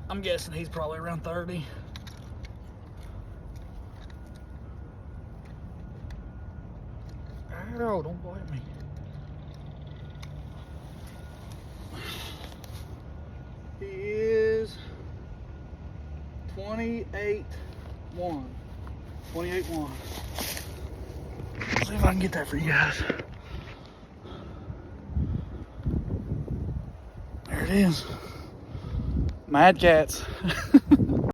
I'm guessing he's probably around 30. Ow, don't bite me. He is 28.1. 28.1. See if I can get that for you guys. There it is. Mad Cats.